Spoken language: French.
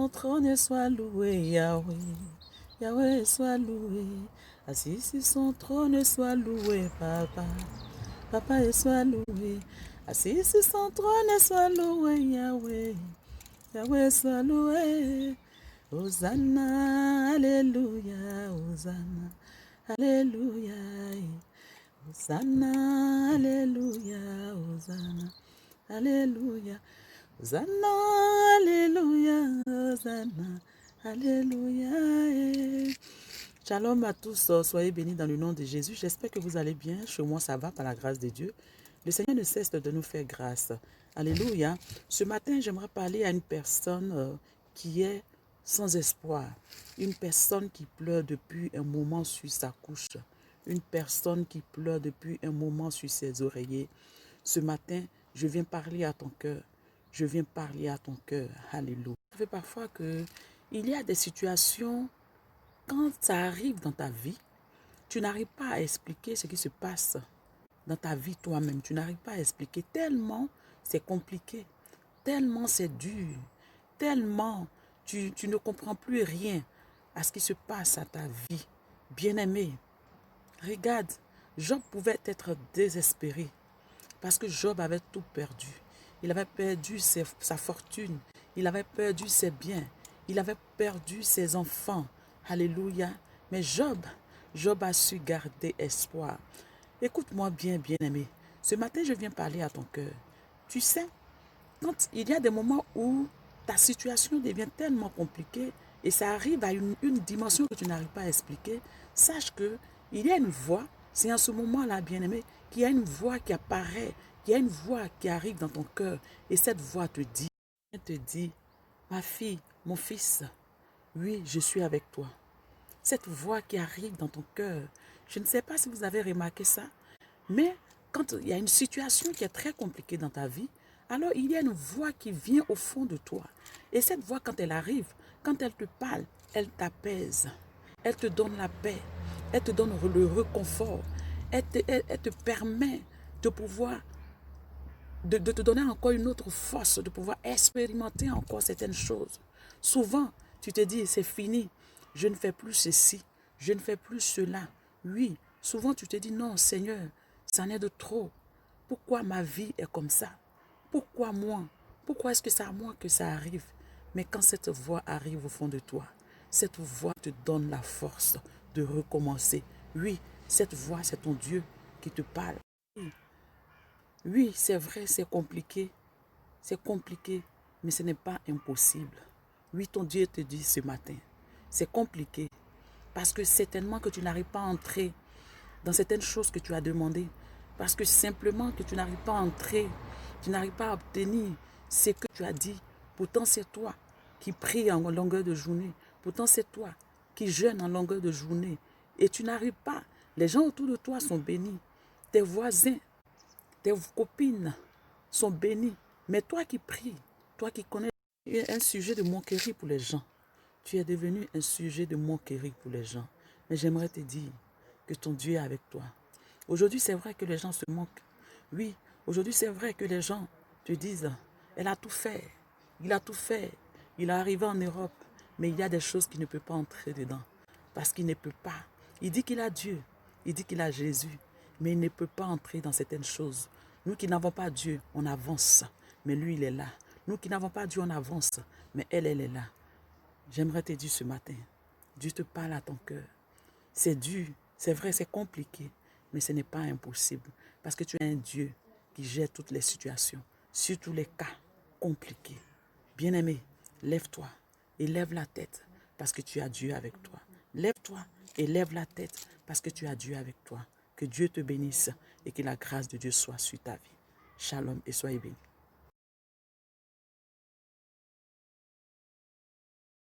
Ton trône soit loué, Yahweh. Yahweh soit loué. Assis sur son trône soit loué, Papa. Papa soit loué. Assis sur son trône soit loué, Yahweh. Yahweh soit loué. Hosanna, Alléluia, Hosanna, Alléluia. Hosanna, Alléluia, Hosanna, Alléluia. Hosanna, Alléluia, Hosanna, Alléluia. Shalom à tous, soyez bénis dans le nom de Jésus. J'espère que vous allez bien. Chez moi, ça va par la grâce de Dieu. Le Seigneur ne cesse de nous faire grâce. Alléluia. Ce matin, j'aimerais parler à une personne qui est sans espoir. Une personne qui pleure depuis un moment sur sa couche. Une personne qui pleure depuis un moment sur ses oreillers. Ce matin, je viens parler à ton cœur. Je viens parler à ton cœur. Alléluia. Ça fait parfois qu'il y a des situations, quand ça arrive dans ta vie, tu n'arrives pas à expliquer ce qui se passe dans ta vie toi-même. Tu n'arrives pas à expliquer tellement c'est compliqué, tellement c'est dur, tellement tu ne comprends plus rien à ce qui se passe à ta vie. Bien-aimé, regarde, Job pouvait être désespéré parce que Job avait tout perdu. Il avait perdu sa fortune, il avait perdu ses biens, il avait perdu ses enfants. Alléluia. Mais Job a su garder espoir. Écoute-moi bien, bien-aimé. Ce matin, je viens parler à ton cœur. Tu sais, quand il y a des moments où ta situation devient tellement compliquée et ça arrive à une dimension que tu n'arrives pas à expliquer, sache qu'il y a une voix, c'est en ce moment-là, bien-aimé, qu'il y a une voix qui apparaît, qu'il y a une voix qui arrive dans ton cœur et cette voix te dit, ma fille, mon fils, oui, je suis avec toi. Cette voix qui arrive dans ton cœur, je ne sais pas si vous avez remarqué ça, mais quand il y a une situation qui est très compliquée dans ta vie, alors il y a une voix qui vient au fond de toi. Et cette voix, quand elle arrive, quand elle te parle, elle t'apaise. Elle te donne la paix. Elle te donne le réconfort. Elle te permet de pouvoir, de te donner encore une autre force, de pouvoir expérimenter encore certaines choses. Souvent, tu te dis, c'est fini. Je ne fais plus ceci. Je ne fais plus cela. Oui, souvent tu te dis, non, Seigneur, ça n'est de trop. Pourquoi ma vie est comme ça? Pourquoi moi? Pourquoi est-ce que c'est à moi que ça arrive? Mais quand cette voix arrive au fond de toi, cette voix te donne la force de recommencer. Oui, cette voix, c'est ton Dieu qui te parle. Oui, c'est vrai, c'est compliqué, mais ce n'est pas impossible. Oui, ton Dieu te dit ce matin, c'est compliqué, parce que certainement que tu n'arrives pas à entrer dans certaines choses que tu as demandées, parce que simplement que tu n'arrives pas à entrer, tu n'arrives pas à obtenir ce que tu as dit. Pourtant, c'est toi qui prie en longueur de journée, pourtant c'est toi qui jeûne en longueur de journée, et tu n'arrives pas. Les gens autour de toi sont bénis, tes voisins, tes copines sont bénies, mais toi qui pries, toi qui connais, tu es un sujet de moquerie pour les gens. Tu es devenu un sujet de moquerie pour les gens. Mais j'aimerais te dire que ton Dieu est avec toi. Aujourd'hui, c'est vrai que les gens se moquent. Oui, aujourd'hui, c'est vrai que les gens te disent, elle a tout fait, il a tout fait, il est arrivé en Europe, mais il y a des choses qu'il ne peut pas entrer dedans, parce qu'il ne peut pas. Il dit qu'il a Dieu, il dit qu'il a Jésus, mais il ne peut pas entrer dans certaines choses. Nous qui n'avons pas Dieu, on avance, mais lui, il est là. Nous qui n'avons pas Dieu, on avance, mais elle est là. J'aimerais te dire ce matin, Dieu te parle à ton cœur. C'est dur, c'est vrai, c'est compliqué, mais ce n'est pas impossible. Parce que tu es un Dieu qui gère toutes les situations, surtout les cas compliqués. Bien-aimé, lève-toi et lève la tête parce que tu as Dieu avec toi. Lève-toi et lève la tête parce que tu as Dieu avec toi. Que Dieu te bénisse et que la grâce de Dieu soit sur ta vie. Shalom et soyez bénis.